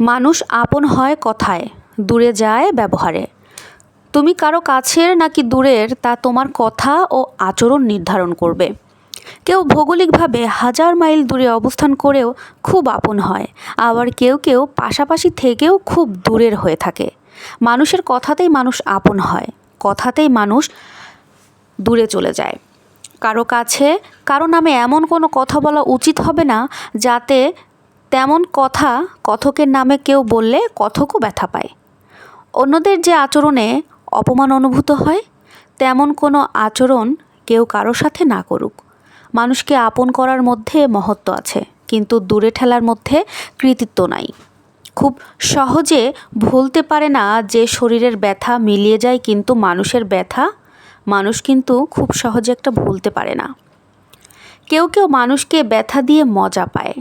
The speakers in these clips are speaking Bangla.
মানুষ আপন হয় কথায়, দূরে যায় ব্যবহারে। তুমি কারো কাছের নাকি দূরের তা তোমার কথা ও আচরণ নির্ধারণ করবে। কেউ ভৌগোলিকভাবে হাজার মাইল দূরে অবস্থান করেও খুব আপন হয়, আবার কেউ কেউ পাশাপাশি থেকেও খুব দূরের হয়ে থাকে। মানুষের কথাতেই মানুষ আপন হয়, কথাতেই মানুষ দূরে চলে যায়। কারো কাছে কারো নামে এমন কোনো কথা বলা উচিত হবে না যাতে তেমন কথা কথকের নামে কেউ বললে কথকও ব্যথা পায়। অন্যদের যে আচরণে অপমান অনুভূত হয়, তেমন কোনো আচরণ কেউ কারো সাথে না করুক। মানুষকে আপন করার মধ্যে মহত্ব আছে, কিন্তু দূরে ঠেলার মধ্যে কৃতিত্ব নাই। খুব সহজে ভুলতে পারে না যে শরীরের ব্যথা মিলিয়ে যায়, কিন্তু মানুষের ব্যথা মানুষ কিন্তু খুব সহজে একটা ভুলতে পারে না। কেউ কেউ মানুষকে ব্যথা দিয়ে মজা পায়।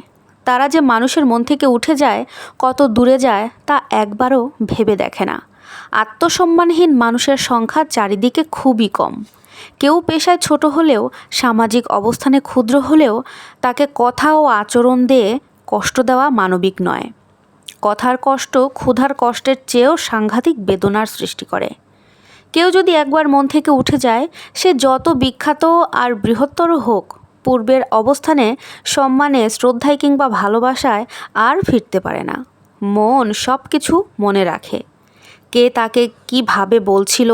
তারা যে মানুষের মন থেকে উঠে যায়, কত দূরে যায় তা একবারও ভেবে দেখে না। আত্মসম্মানহীন মানুষের সংখ্যা চারিদিকে খুবই কম। কেউ পেশায় ছোট হলেও, সামাজিক অবস্থানে ক্ষুদ্র হলেও তাকে কথা ও আচরণ দিয়ে কষ্ট দেওয়া মানবিক নয়। কথার কষ্ট ক্ষুধার কষ্টের চেয়েও সাংঘাতিক বেদনার সৃষ্টি করে। কেউ যদি একবার মন থেকে উঠে যায়, সে যত বিখ্যাত আর বৃহত্তর হোক, পূর্বের অবস্থানে, সম্মানে, শ্রদ্ধায় কিংবা ভালোবাসায় আর ফিরতে পারে না। মন সব কিছু মনে রাখে। কে তাকে কিভাবে বলছিল,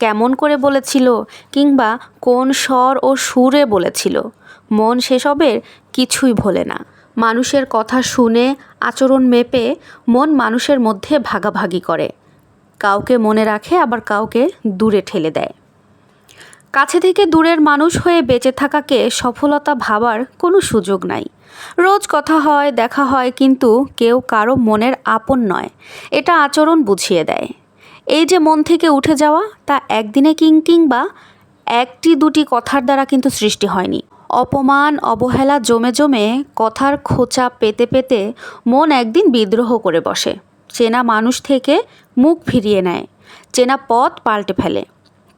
কেমন করে বলেছিল, কিংবা কোন স্বর ও সুরে বলেছিল, মন সেসবের কিছুই ভোলে না। মানুষের কথা শুনে আচরণ মেপে মন মানুষের মধ্যে ভাগাভাগি করে। কাউকে মনে রাখে, আবার কাউকে দূরে ঠেলে দেয়। কাছে থেকে দূরের মানুষ হয়ে বেঁচে থাকাকে সফলতা ভাবার কোনো সুযোগ নাই। রোজ কথা হয়, দেখা হয়, কিন্তু কেউ কারো মনের আপন নয়, এটা আচরণ বুঝিয়ে দেয়। এই যে মন থেকে উঠে যাওয়া, তা একদিনে কিংবা একটি দুটি কথার দ্বারা কিন্তু সৃষ্টি হয়নি। অপমান, অবহেলা জমে জমে, কথার খোঁচা পেতে পেতে মন একদিন বিদ্রোহ করে বসে। চেনা মানুষ থেকে মুখ ফিরিয়ে নেয়, চেনা পথ পাল্টে ফেলে।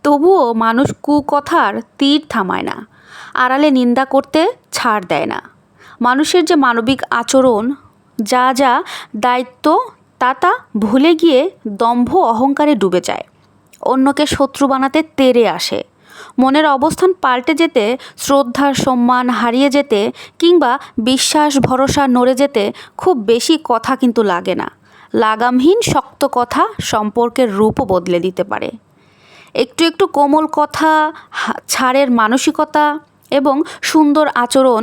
তবুও মানুষ কুকথার তীর থামায় না, আড়ালে নিন্দা করতে ছাড় দেয় না। মানুষের যে মানবিক আচরণ, যা যা দায়িত্ব, তা ভুলে গিয়ে দম্ভ অহংকারে ডুবে যায়। অন্যকে শত্রু বানাতে তেড়ে আসে। মনের অবস্থান পাল্টে যেতে, শ্রদ্ধার সম্মান হারিয়ে যেতে, কিংবা বিশ্বাস ভরসা নড়ে যেতে খুব বেশি কথা কিন্তু লাগে না। লাগামহীন শক্ত কথা সম্পর্কের রূপও বদলে দিতে পারে। একটু একটু কোমল কথা, ছাড়ের মানসিকতা এবং সুন্দর আচরণ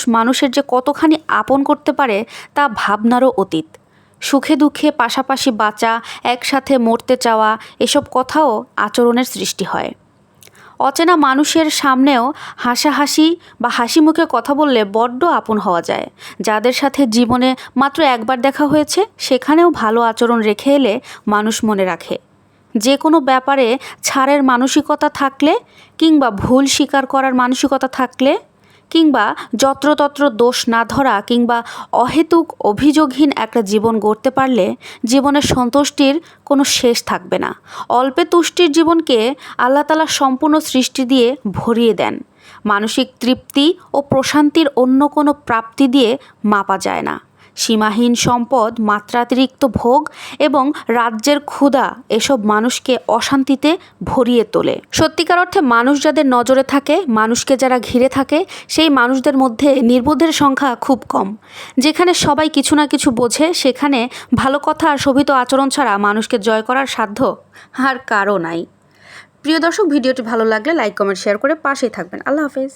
মানুষের যে কতখানি আপন করতে পারে তা ভাবনারও অতীত। সুখে দুঃখে পাশাপাশি বাঁচা, একসাথে মরতে চাওয়া, এসব কথাও আচরণের সৃষ্টি হয়। অচেনা মানুষের সামনেও হাসাহাসি বা হাসি মুখে কথা বললে বড্ড আপন হওয়া যায়। যাদের সাথে জীবনে মাত্র একবার দেখা হয়েছে, সেখানেও ভালো আচরণ রেখে এলে মানুষ মনে রাখে। যে কোনো ব্যাপারে ছাড়ের মানসিকতা থাকলে, কিংবা ভুল স্বীকার করার মানসিকতা থাকলে, কিংবা যত্রতত্র দোষ না ধরা, কিংবা অহেতুক অভিযোগহীন একটা জীবন গড়তে পারলে জীবনের সন্তুষ্টির কোনো শেষ থাকবে না। অল্পে তুষ্টির জীবনকে আল্লাহ তাআলা সম্পূর্ণ সৃষ্টি দিয়ে ভরিয়ে দেন। মানসিক তৃপ্তি ও প্রশান্তির অন্য কোনো প্রাপ্তি দিয়ে মাপা যায় না। সীমাহীন সম্পদ, মাত্রাতিরিক্ত ভোগ এবং রাজ্যের ক্ষুধা এসব মানুষকে অশান্তিতে ভরিয়ে তোলে। সত্যিকার অর্থে মানুষ যাদের নজরে থাকে, মানুষকে যারা ঘিরে থাকে, সেই মানুষদের মধ্যে নির্বোধের সংখ্যা খুব কম। যেখানে সবাই কিছু না কিছু বোঝে, সেখানে ভালো কথা আর শোভিত আচরণ ছাড়া মানুষকে জয় করার সাধ্য আর কারও নাই। প্রিয় দর্শক, ভিডিওটি ভালো লাগলে লাইক, কমেন্ট, শেয়ার করে পাশেই থাকবেন। আল্লাহ হাফেজ।